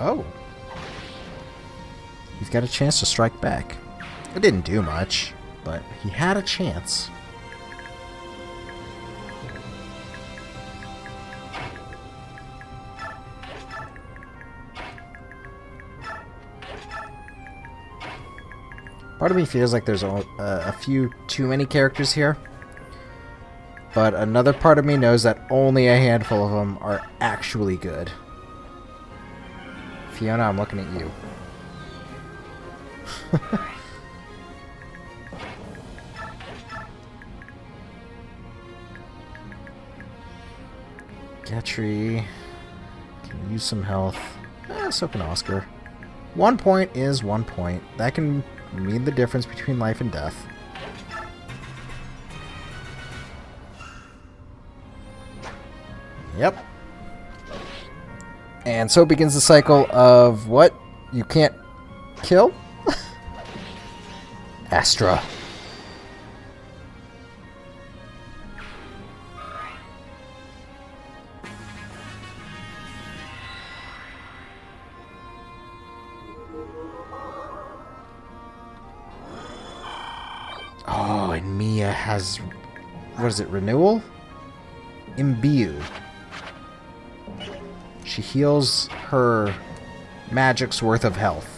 Oh. He's got a chance to strike back. It didn't do much, but he had a chance. Part of me feels like there's a few too many characters here. But another part of me knows that only a handful of them are actually good. Fiona, I'm looking at you. Gatry can use some health. So can Oscar. 1 point is 1 point. That can mean the difference between life and death. Yep. And so begins the cycle of what? You can't kill? Astra. Oh, and Mia has... what is it? Renewal? Imbue. She heals her magic's worth of health.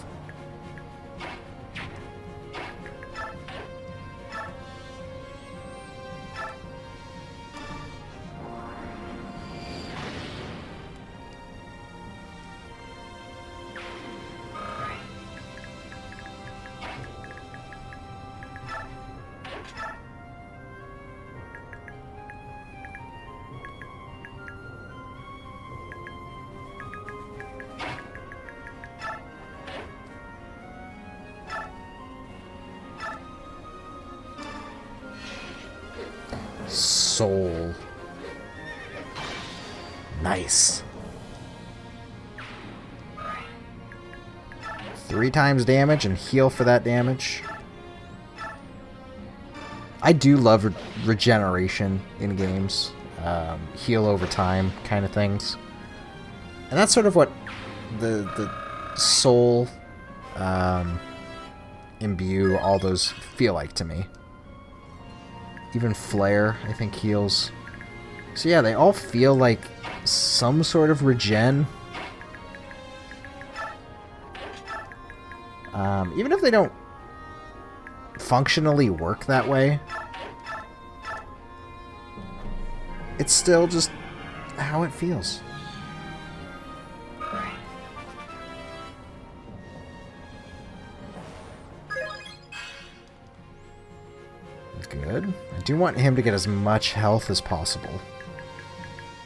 Soul. Nice. 3 times damage and heal for that damage. I do love regeneration in games. Heal over time kind of things. And that's sort of what the soul, imbue, all those feel like to me. Even Flare, I think, heals. So yeah, they all feel like some sort of regen. Even if they don't functionally work that way, it's still just how it feels. Good. I do want him to get as much health as possible.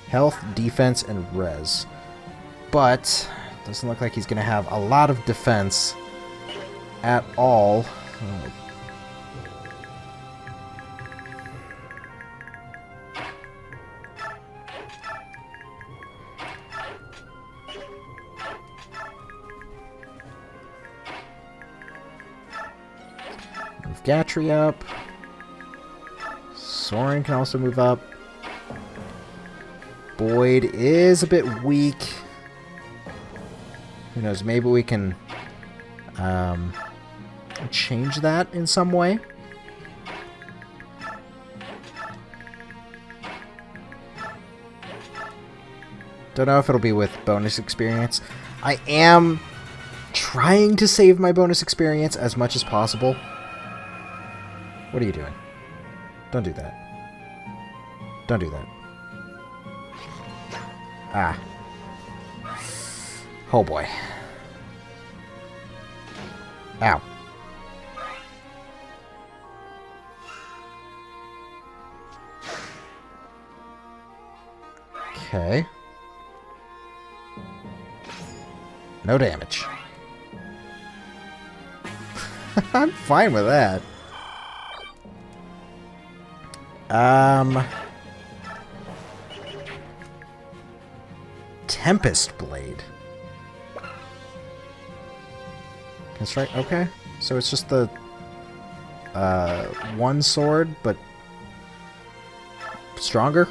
Health, defense, and res. But doesn't look like he's going to have a lot of defense at all. Oh. Move Gatry up. Soren can also move up. Boyd is a bit weak. Who knows? Maybe we can change that in some way. Don't know if it'll be with bonus experience. I am trying to save my bonus experience as much as possible. What are you doing? Don't do that. Don't do that. Ah. Oh boy. Ow. Okay. No damage. I'm fine with that. Tempest Blade. Can strike. Okay, so it's just the one sword, but stronger.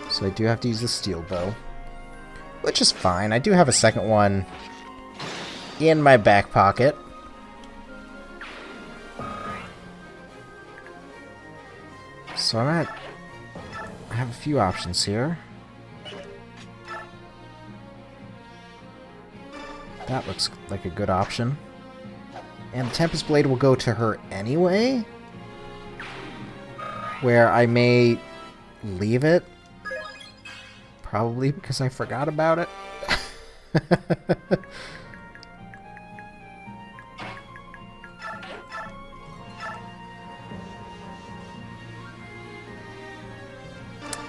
So I do have to use the steel bow. Which is fine. I do have a second one in my back pocket. So I have a few options here. That looks like a good option. And the Tempest Blade will go to her anyway. Where I may leave it. Probably because I forgot about it.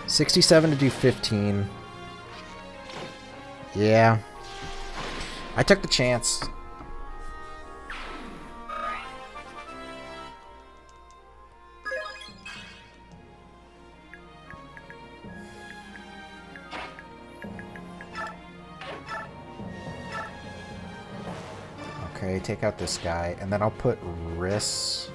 $67 to do 15. Yeah. I took the chance. Okay, take out this guy, and then I'll put Riss.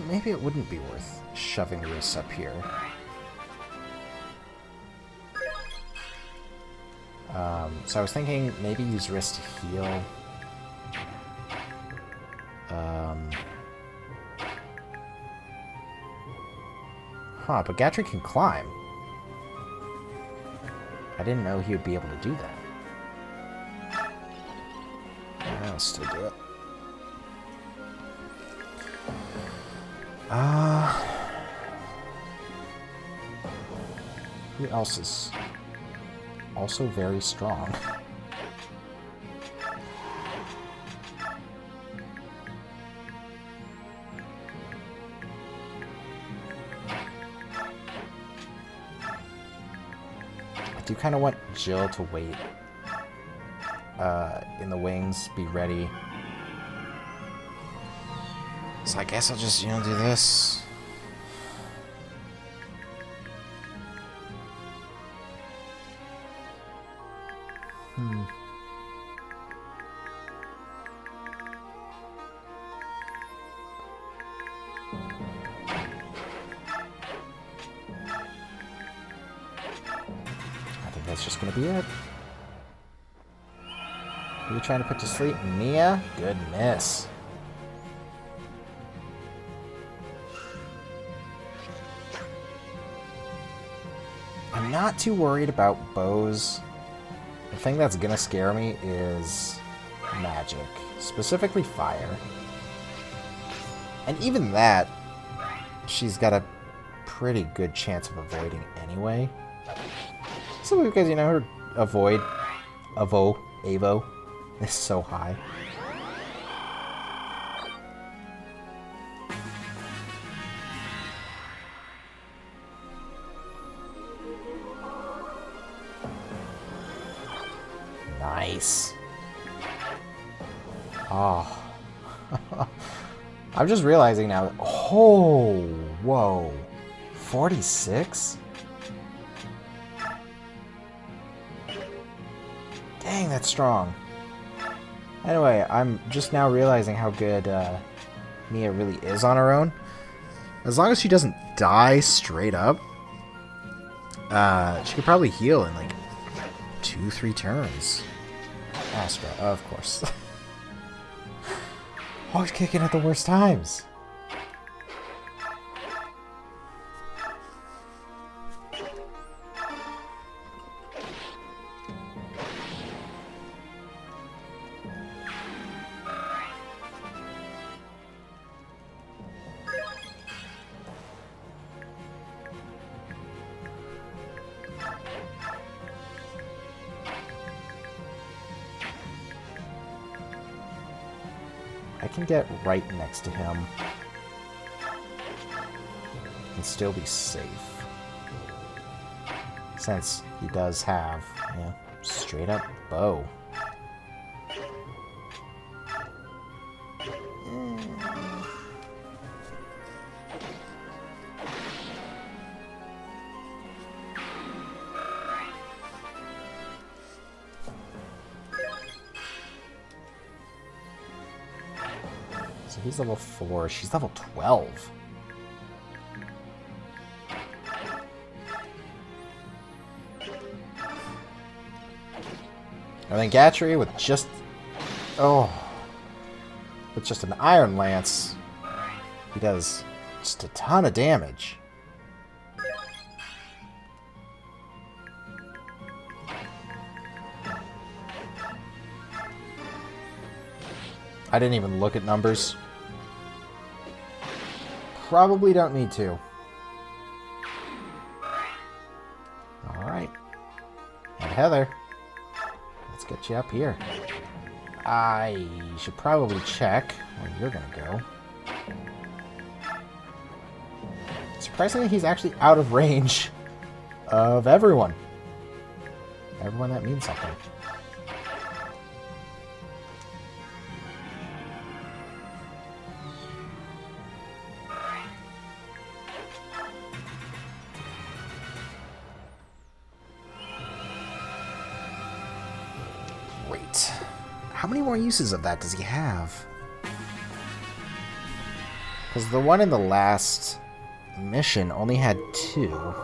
Maybe it wouldn't be worth shoving Riss up here. So I was thinking maybe use Riss to heal. But Gatry can climb. I didn't know he would be able to do that. I'll still do it. Who else is also very strong? I do kind of want Jill to wait in the wings, be ready. So I guess I'll just, do this. I think that's just gonna be it. Who are you trying to put to sleep? Mia? Good miss. I'm not too worried about bows. The thing that's gonna scare me is magic, specifically fire. And even that, she's got a pretty good chance of avoiding anyway. Simply because, her Avo, is so high. Nice. Oh. I'm just realizing now. Oh, whoa. 46? Dang, that's strong. Anyway, I'm just now realizing how good Mia really is on her own. As long as she doesn't die straight up, she could probably heal in like 2-3 turns. Astra, of course. Always kicking at the worst times. I can get right next to him and still be safe. Since he does have, straight up bow. So he's level 4. She's level 12. And then Gatry with just... Oh. With just an Iron Lance. He does just a ton of damage. I didn't even look at numbers. Probably don't need to. Alright. And Heather, let's get you up here. I should probably check where you're going to go. Surprisingly, he's actually out of range of everyone. Everyone that means something. Great. How many more uses of that does he have? Because the one in the last mission only had 2.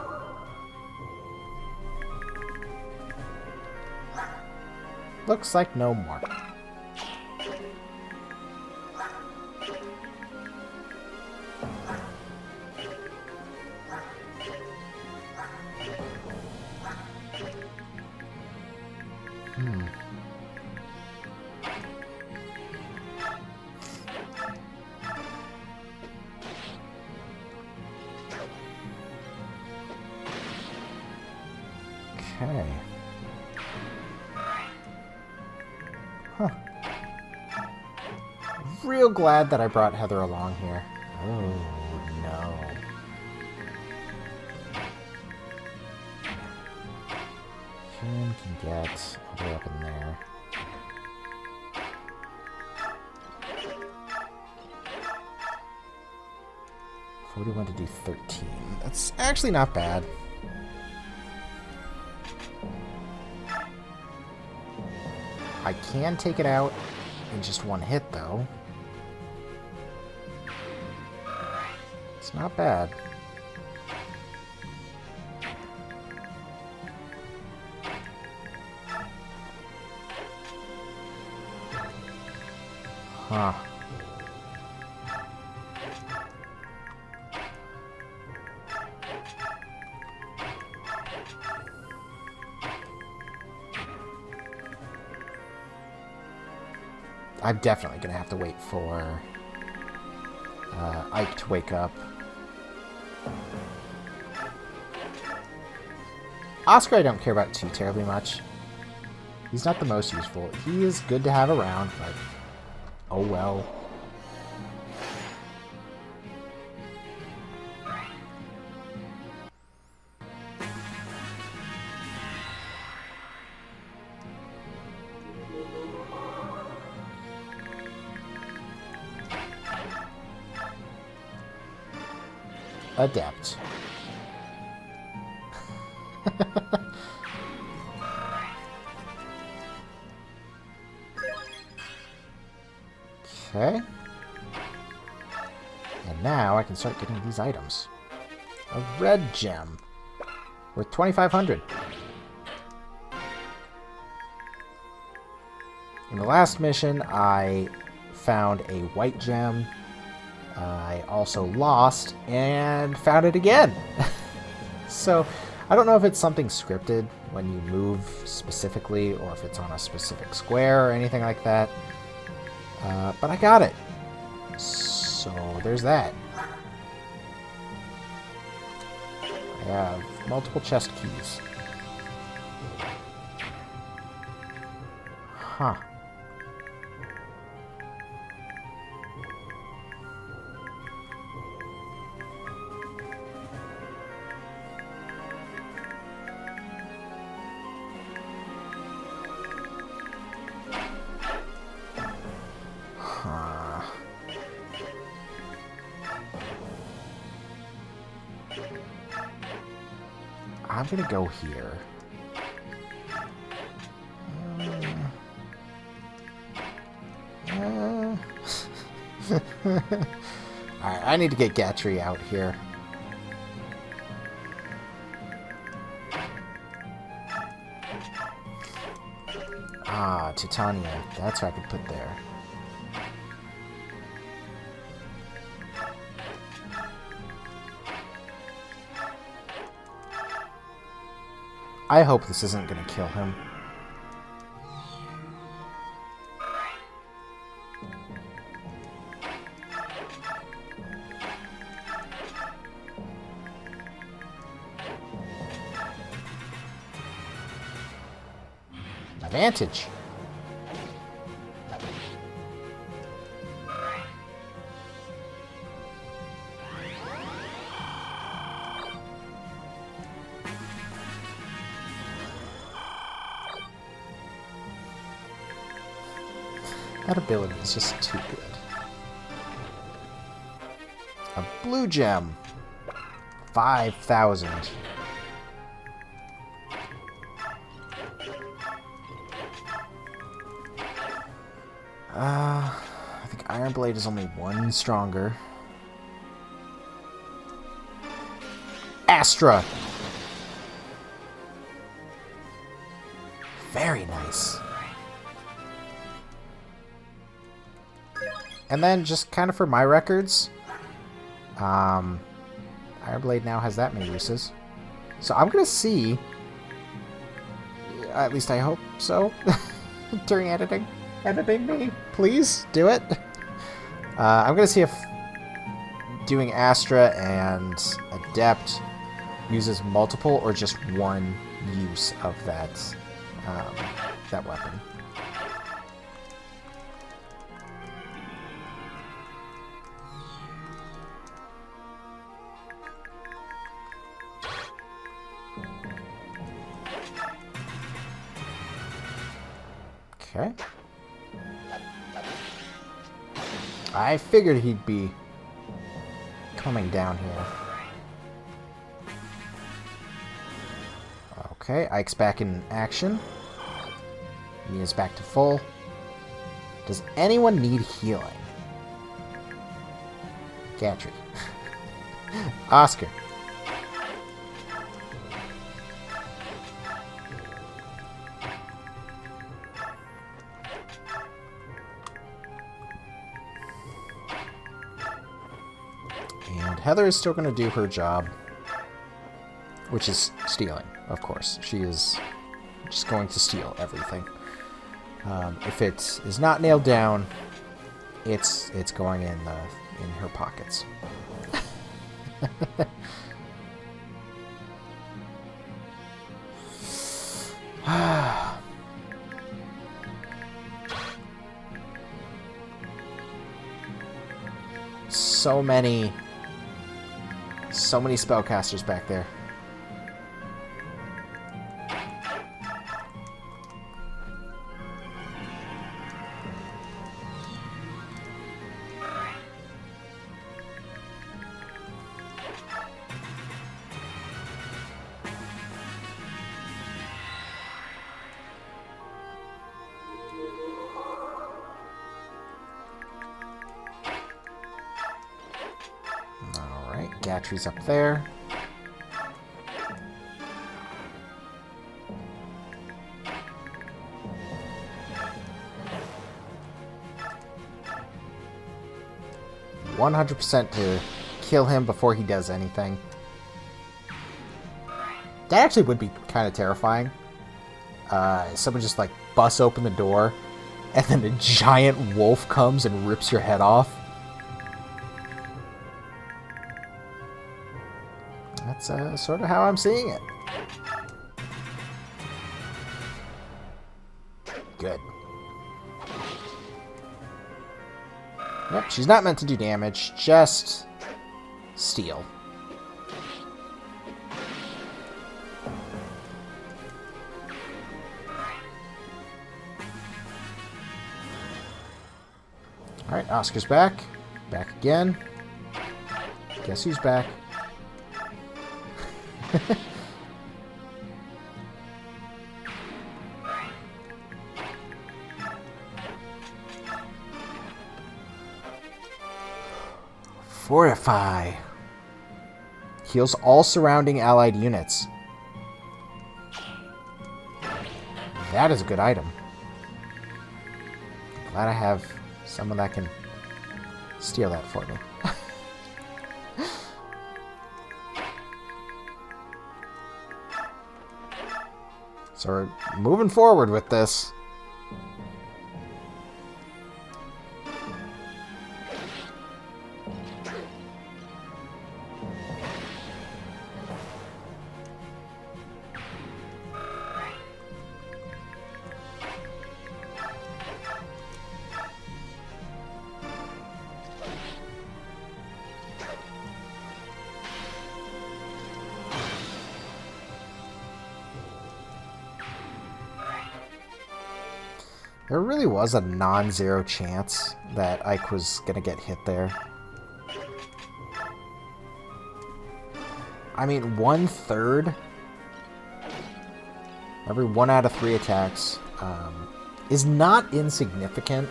Looks like no more. Okay. Huh. Real glad that I brought Heather along here. Oh, no. Kieran can get all the way up in there. We want to do 13. That's actually not bad. I can take it out in just one hit, though. It's not bad. Huh. I'm definitely going to have to wait for Ike to wake up. Oscar I don't care about too terribly much. He's not the most useful. He is good to have around, but oh well. Adept. Okay. And now I can start getting these items. A red gem worth 2,500. In the last mission, I found a white gem. I also lost and found it again. So I don't know if it's something scripted when you move specifically or if it's on a specific square or anything like that. But I got it. So there's that. I have multiple chest keys. Huh. I'm gonna go here. Alright, I need to get Gatry out here. Ah, Titania. That's what I could put there. I hope this isn't going to kill him. Advantage. That ability is just too good. A blue gem. 5,000. I think Iron Blade is only one stronger. Astra! Very nice. And then, just kind of for my records, Iron Blade now has that many uses. So I'm going to see, at least I hope so, during editing. Editing me, please do it. I'm going to see if doing Astra and Adept uses multiple or just one use of that, that weapon. Okay. I figured he'd be coming down here. Okay, Ike's back in action. Mia's back to full. Does anyone need healing? Gatry. Oscar. And Heather is still going to do her job, which is stealing, of course. She is just going to steal everything. If it is not nailed down, it's going in her pockets. So many spellcasters back there. Gatry's up there. %100% to kill him before he does anything. That actually would be kind of terrifying. Someone just like busts open the door and then a giant wolf comes and rips your head off. That's sort of how I'm seeing it. Good. Yep, she's not meant to do damage, just steal. Alright, Oscar's back. Back again. Guess who's back? Fortify. Heals all surrounding allied units. That is a good item. Glad I have someone that can steal that for me. So we're moving forward with this. There really was a non-zero chance that Ike was going to get hit there. I mean, 1/3, every 1 out of 3 attacks, is not insignificant.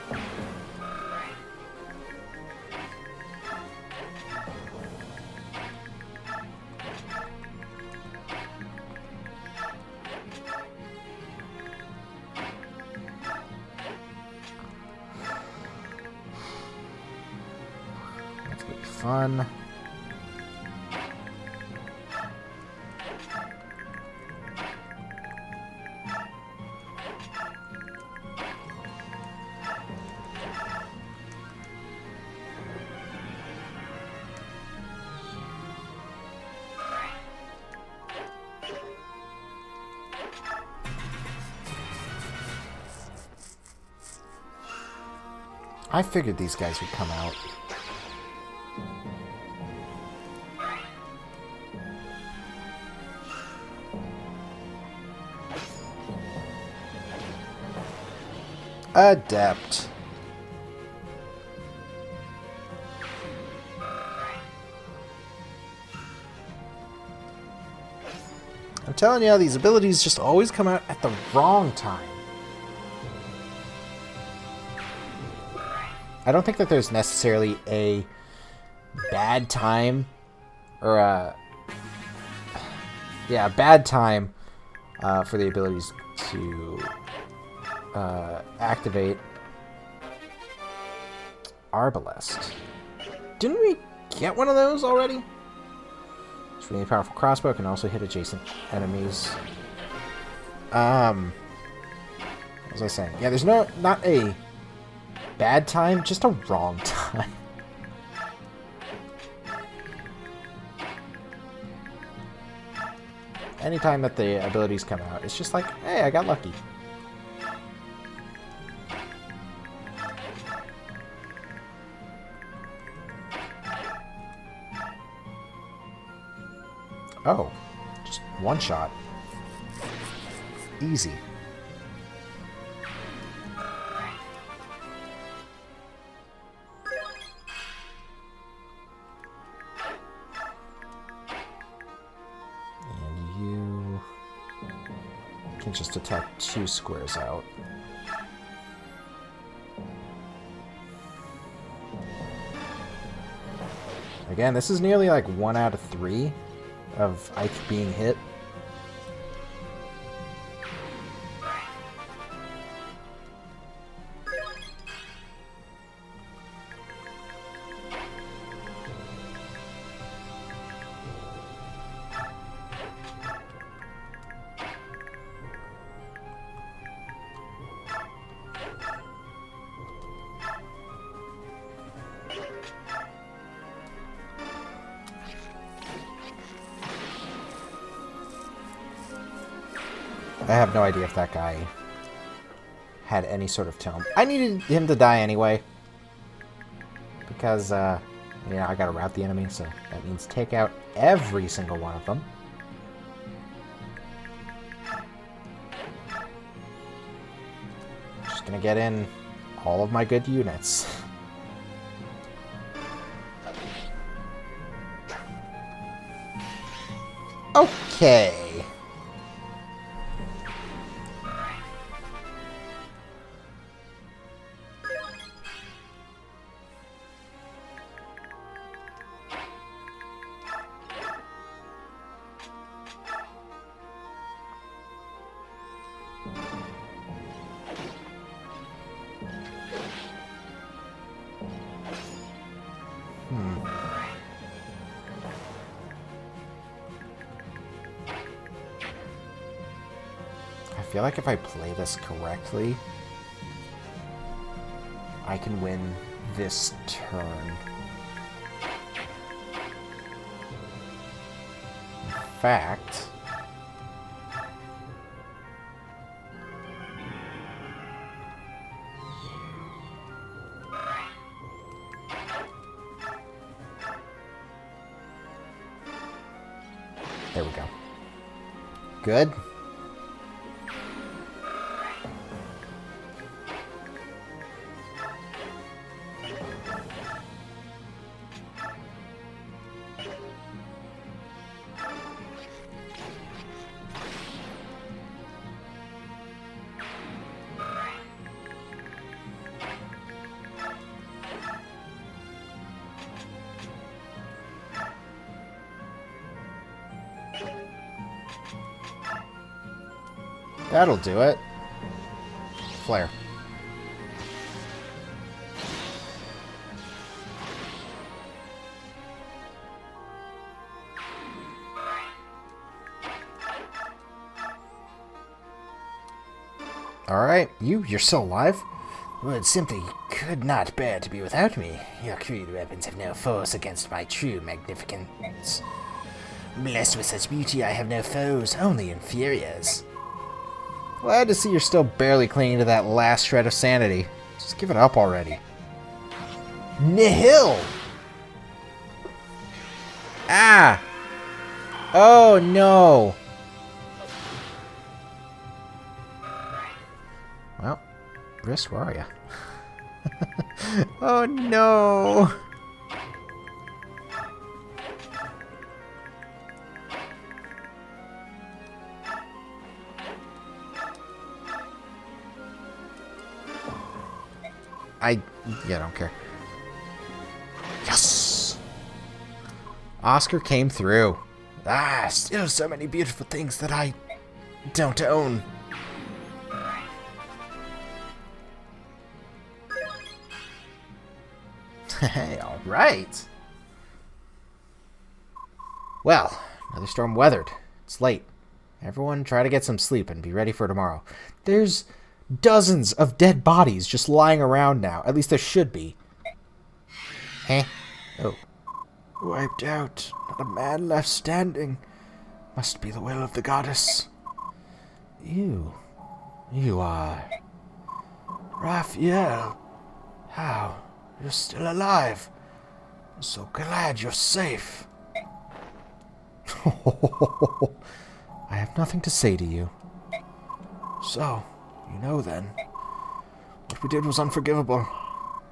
Fun. I figured these guys would come out. Adept. I'm telling you, these abilities just always come out at the wrong time. I don't think that there's necessarily a bad time or a bad time for the abilities to activate Arbalest. Didn't we get one of those already? It's really powerful crossbow, can also hit adjacent enemies. What was I saying? Yeah, there's not a bad time, just a wrong time. Anytime that the abilities come out, it's just like, hey, I got lucky. Oh, just one shot. Easy. And you can just attack 2 squares out. Again, this is nearly like 1 out of 3 of Ike being hit. I have no idea if that guy had any sort of tome. I needed him to die anyway. Because, I gotta rout the enemy, so that means take out every single one of them. Just gonna get in all of my good units. Okay. I feel like if I play this correctly, I can win this turn. In fact, there we go. Good. That'll do it. Flare. Alright, you're still alive? Words simply could not bear to be without me. Your crude weapons have no force against my true magnificence. Blessed with such beauty, I have no foes, only inferiors. Glad to see you're still barely clinging to that last shred of sanity. Just give it up already. Nihil! Ah! Oh no! Well, Wrist, where are you? Oh no! I don't care. Yes! Oscar came through. Ah, still so many beautiful things that I don't own. Hey, alright. Well, another storm weathered. It's late. Everyone try to get some sleep and be ready for tomorrow. There's dozens of dead bodies just lying around now. At least there should be. Huh? Oh. Wiped out. Not a man left standing. Must be the will of the goddess. You are... Raphael. How? You're still alive. I'm so glad you're safe. I have nothing to say to you. So, you know then. What we did was unforgivable.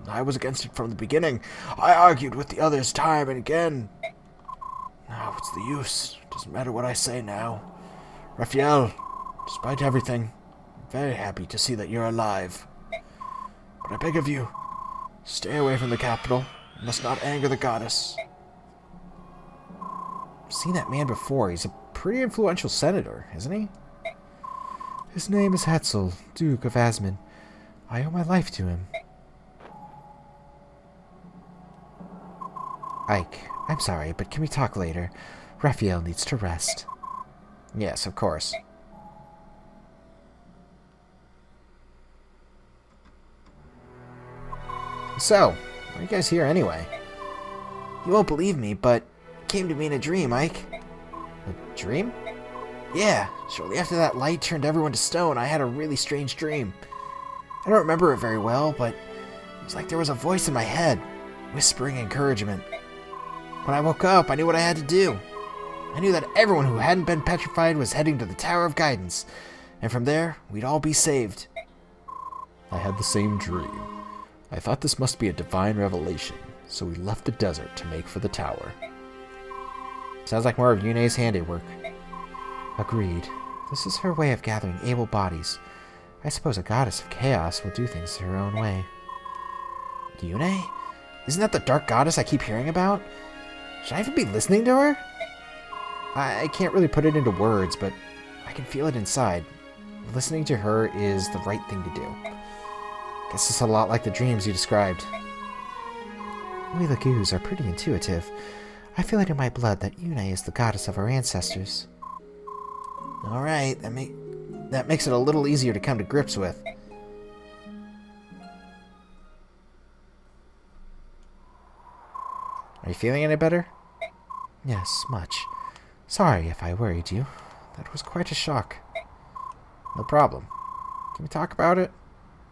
I was against it from the beginning. I argued with the others time and again. Now, what's the use? Doesn't matter what I say now. Raphael, despite everything, I'm very happy to see that you're alive. But I beg of you, stay away from the capital. You must not anger the goddess. I've seen that man before. He's a pretty influential senator, isn't he? His name is Hetzel, Duke of Asman. I owe my life to him. Ike, I'm sorry, but can we talk later? Raphael needs to rest. Yes, of course. So, why are you guys here anyway? You won't believe me, but it came to me in a dream, Ike. A dream? Yeah, shortly after that light turned everyone to stone, I had a really strange dream. I don't remember it very well, but it was like there was a voice in my head, whispering encouragement. When I woke up, I knew what I had to do. I knew that everyone who hadn't been petrified was heading to the Tower of Guidance, and from there, we'd all be saved. I had the same dream. I thought this must be a divine revelation, so we left the desert to make for the tower. Sounds like more of Yune's handiwork. Agreed. This is her way of gathering able bodies. I suppose a goddess of chaos will do things her own way. Yune? Isn't that the dark goddess I keep hearing about? Should I even be listening to her? I can't really put it into words, but I can feel it inside. Listening to her is the right thing to do. Guess it's a lot like the dreams you described. We Lagoos are pretty intuitive. I feel it in my blood that Yuna is the goddess of our ancestors. Alright, that makes it a little easier to come to grips with. Are you feeling any better? Yes, much. Sorry if I worried you. That was quite a shock. No problem. Can we talk about it?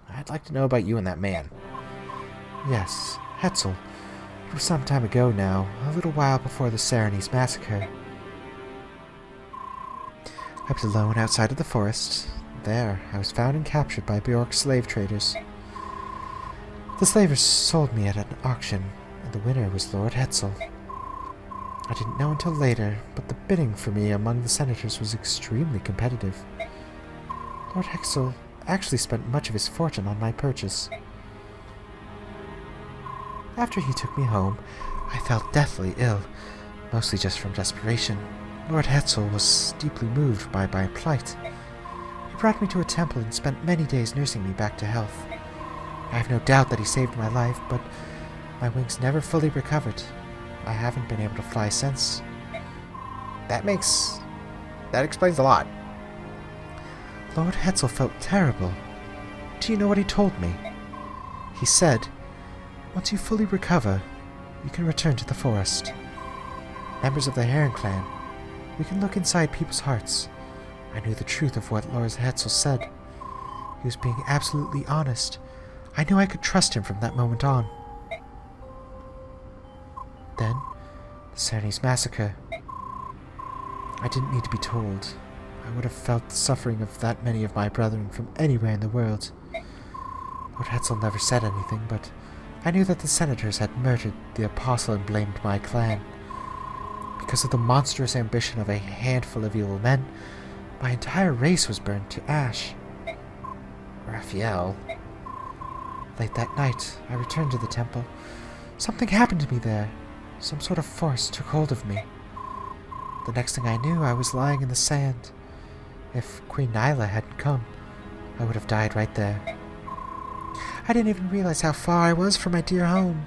I'd like to know about you and that man. Yes, Hetzel. It was some time ago now, a little while before the Serenese massacre. I was alone outside of the forest. There, I was found and captured by Bjork's slave traders. The slavers sold me at an auction, and the winner was Lord Hetzel. I didn't know until later, but the bidding for me among the senators was extremely competitive. Lord Hetzel actually spent much of his fortune on my purchase. After he took me home, I felt deathly ill, mostly just from desperation. Lord Hetzel was deeply moved by my plight. He brought me to a temple and spent many days nursing me back to health. I have no doubt that he saved my life, but my wings never fully recovered. I haven't been able to fly since. That explains a lot. Lord Hetzel felt terrible. Do you know what he told me? He said, once you fully recover, you can return to the forest. Members of the Heron clan, we can look inside people's hearts. I knew the truth of what Lord Hetzel said. He was being absolutely honest. I knew I could trust him from that moment on. Then, the Serenese massacre. I didn't need to be told. I would have felt the suffering of that many of my brethren from anywhere in the world. Lord Hetzel never said anything, but I knew that the senators had murdered the apostle and blamed my clan. Because of the monstrous ambition of a handful of evil men, my entire race was burned to ash. Raphael. Late that night, I returned to the temple. Something happened to me there. Some sort of force took hold of me. The next thing I knew, I was lying in the sand. If Queen Nyla hadn't come, I would have died right there. I didn't even realize how far I was from my dear home.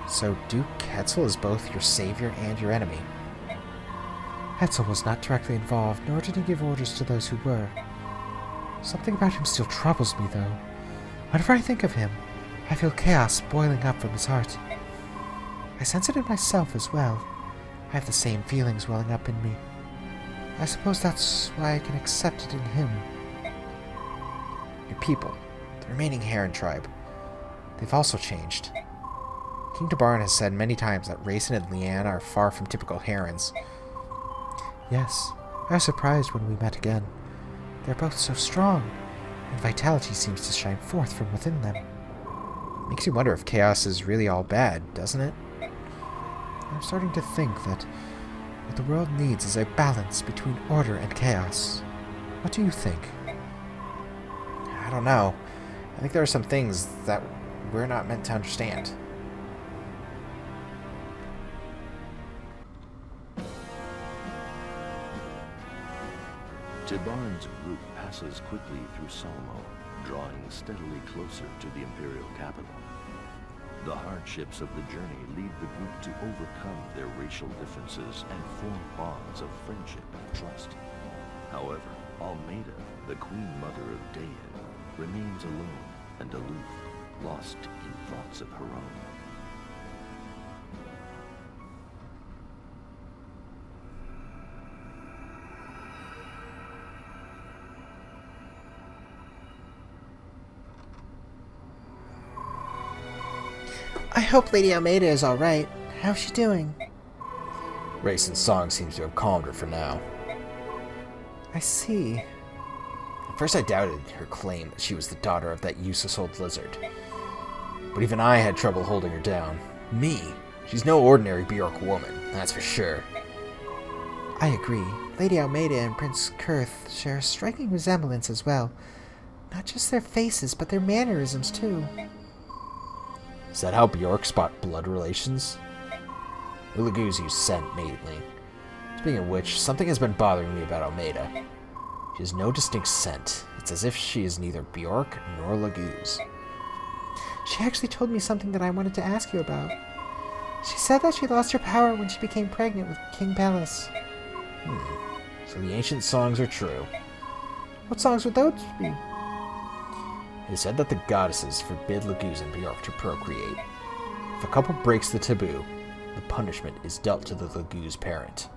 So Duke Hetzel is both your savior and your enemy. Hetzel was not directly involved, nor did he give orders to those who were. Something about him still troubles me, though. Whenever I think of him, I feel chaos boiling up from his heart. I sense it in myself as well. I have the same feelings welling up in me. I suppose that's why I can accept it in him. Your people, the remaining Heron tribe, they've also changed. King Tabaran has said many times that Raisin and Leanne are far from typical Herons. Yes, I was surprised when we met again. They're both so strong, and vitality seems to shine forth from within them. Makes you wonder if chaos is really all bad, doesn't it? I'm starting to think that what the world needs is a balance between order and chaos. What do you think? I don't know. I think there are some things that we're not meant to understand. Tibaran's group passes quickly through Salmo, drawing steadily closer to the Imperial capital. The hardships of the journey lead the group to overcome their racial differences and form bonds of friendship and trust. However, Almeida, the Queen Mother of Dayan, remains alone and aloof, lost in thoughts of her own. I hope Lady Almeida is alright. How's she doing? Raisin's song seems to have calmed her for now. I see. At first I doubted her claim that she was the daughter of that useless old lizard. But even I had trouble holding her down. Me? She's no ordinary Bjork woman, that's for sure. I agree. Lady Almeida and Prince Kurth share a striking resemblance as well. Not just their faces, but their mannerisms too. Is that how Bjork spot blood relations? Ulagoos use scent mainly. Speaking of which, something has been bothering me about Almeida. She has no distinct scent. It's as if she is neither Bjork nor Lagoos. She actually told me something that I wanted to ask you about. She said that she lost her power when she became pregnant with King Bellis. So the ancient songs are true. What songs would those be? It is said that the goddesses forbid Laguz and Bjork to procreate. If a couple breaks the taboo, the punishment is dealt to the Laguz parent.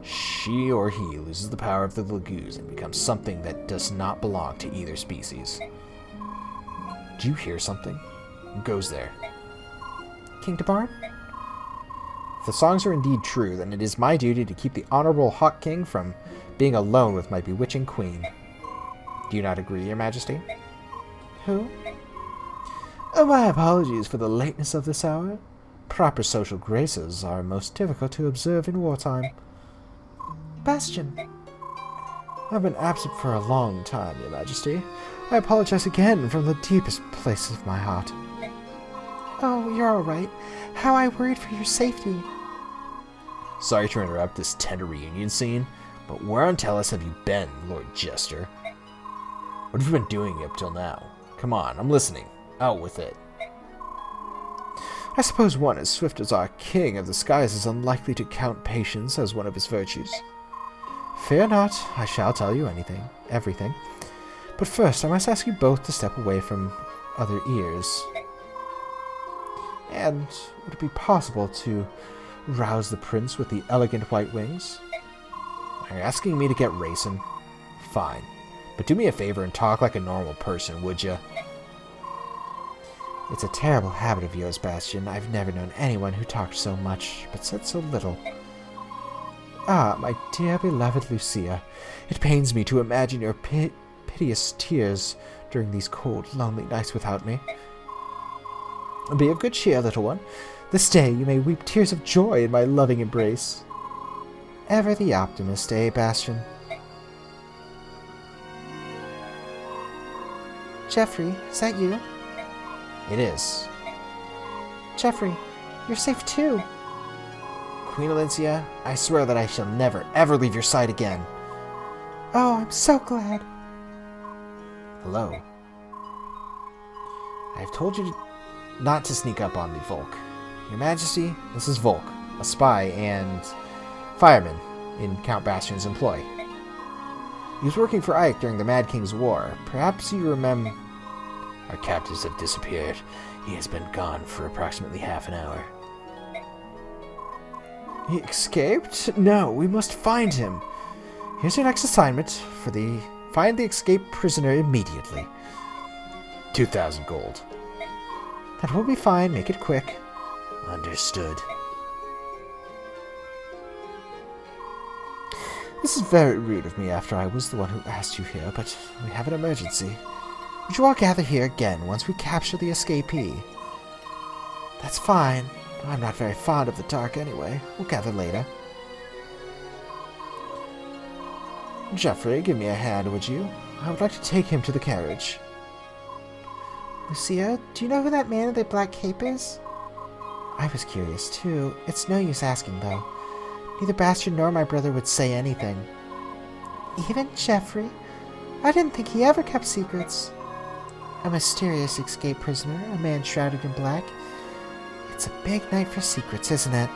She or he loses the power of the Laguz and becomes something that does not belong to either species. Do you hear something? Who goes there? King Debarn? If the songs are indeed true, then it is my duty to keep the Honorable Hawk King from being alone with my bewitching queen. Do you not agree, Your Majesty? Who? Oh, my apologies for the lateness of this hour. Proper social graces are most difficult to observe in wartime. Bastion. I've been absent for a long time, Your Majesty. I apologize again from the deepest places of my heart. Oh, you're all right. How I worried for your safety. Sorry to interrupt this tender reunion scene, but where on Tellus have you been, Lord Jester? What have you been doing up till now? Come on, I'm listening. Out with it. I suppose one as swift as our King of the Skies is unlikely to count patience as one of his virtues. Fear not, I shall tell you everything. But first, I must ask you both to step away from other ears. And would it be possible to rouse the prince with the elegant white wings? Are you asking me to get racing? Fine. But do me a favor and talk like a normal person, would ya? It's a terrible habit of yours, Bastion. I've never known anyone who talked so much, but said so little. Ah, my dear beloved Lucia, it pains me to imagine your piteous tears during these cold, lonely nights without me. Be of good cheer, little one. This day you may weep tears of joy in my loving embrace. Ever the optimist, eh, Bastion? Geoffrey, is that you? It is. Geoffrey, you're safe too. Queen Alencia, I swear that I shall never, ever leave your side again. Oh, I'm so glad. Hello. I have told you not to sneak up on me, Volk. Your Majesty, this is Volk, a spy and fireman in Count Bastion's employ. He was working for Ike during the Mad King's War. Perhaps you remember... Our captives have disappeared. He has been gone for approximately half an hour. He escaped? No, we must find him. Here's your next assignment. Find the escaped prisoner immediately. 2,000 gold. That will be fine. Make it quick. Understood. This is very rude of me after I was the one who asked you here, but we have an emergency. Would you all gather here again once we capture the escapee? That's fine. I'm not very fond of the dark anyway. We'll gather later. Geoffrey, give me a hand, would you? I would like to take him to the carriage. Lucia, do you know who that man in the black cape is? I was curious, too. It's no use asking, though. Neither Bastion nor my brother would say anything. Even Geoffrey? I didn't think he ever kept secrets. A mysterious escaped prisoner, a man shrouded in black. It's a big night for secrets, isn't it?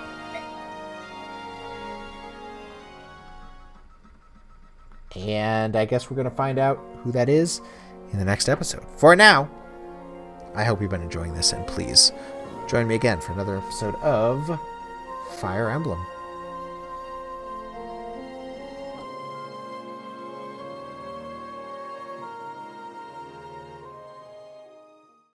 And I guess we're going to find out who that is in the next episode. For now, I hope you've been enjoying this, and please join me again for another episode of Fire Emblem.